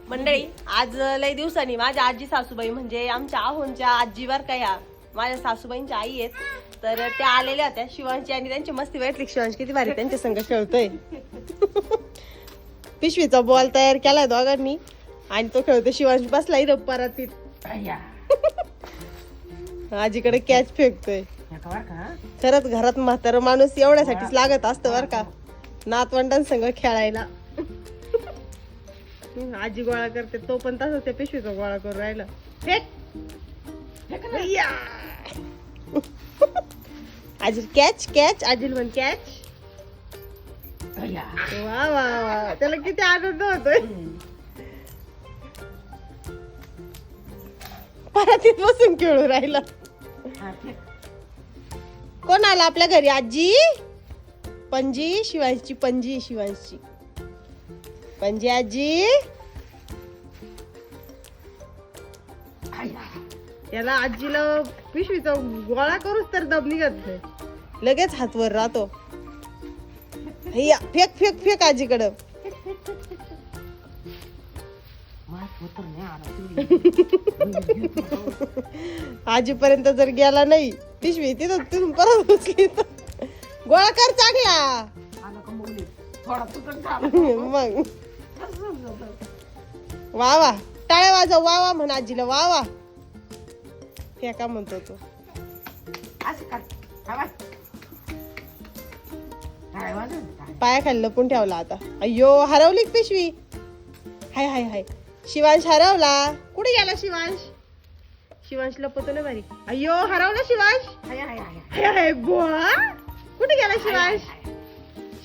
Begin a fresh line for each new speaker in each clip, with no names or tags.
मंडळी आज लय दिवसांनी माझ्या आजी सासूबाई म्हणजे आमच्या आहोंच्या आजीवर काय माझ्या सासूबाईंच्या आई आहेत तर त्या आलेल्या होत्या. शिवांशी आणि त्यांची मस्ती बघितली. शिवांश किती भारी त्यांच्या संग खेळतोय. पिशवीचा बॉल तयार केलाय दोघांनी आणि तो खेळतोय. शिवांश बसला इथं परातीत. आजीकडे कॅच फेकतोय. खरंच घरात म्हातारा माणूस एवढ्यासाठीच लागत असतं बर का, नातवंडांसंग खेळायला. आजी गोळा करते तो पण तसं त्या पिशवीचा गोळा करून राहिला. फेक आजी कॅच कॅच आजी म्हण कॅच. वा वा वा त्याला किती आनंद होतोय. परातीत बसून खेळू राहिला. कोण आला आपल्या घरी? आजी पणजी शिवांशी पणजी शिवांशी पणजी आजी. त्याला आजीला पिशवीचा गोळा करूच तर दम निघत नाही. लगेच हातवर राहतो. फेक फेक फेक आजीकडं. आजीपर्यंत जर गेला नाही पिशवी तिथं तिथून परत उचली तर गोळा कर चांगला. मग वा वा टाळ्या वाजव. वा वा म्हण आजीला. वा वा फेका म्हणतो तो. पायाखाली लपून ठेवला आता. अय्यो हरवली पिशवी. हाय हाय हाय शिवांश हरवला. कुठे गेला शिवांश? शिवांश लपतो ना बारी. अय्यो हरवला शिवांश. हाय हाय हाय बुवा कुठे गेला शिवांश?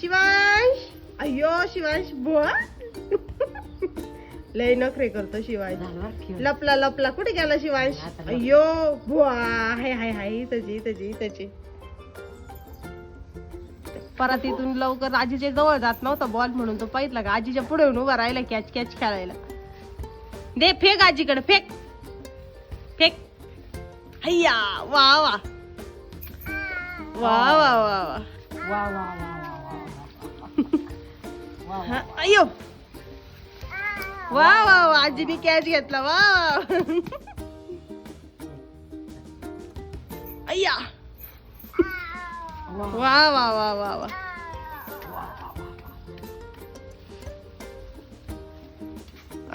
शिवांश अय्यो शिवांश बुवा. लय नखरे करतो शिवांश. लपला लपला कुठे गेला शिवांश? अय्यो बुवा. हाय हाय हाय इथची इथची इथची. परत इथून लवकर आजीच्या जवळ जात नव्हता बॉल म्हणून तो पाहितला का आजीच्या पुढे येऊन उभा राहिला कॅच कॅच खेळायला. दे फेक आजीकडे फेक फेक. हैया वा वा वा वा वा वा. अय्यो वा वा वा आजीने कॅच घेतला. वा अय्या वा वा वा वा वा.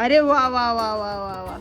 अरे वा वा वा वा वा वा.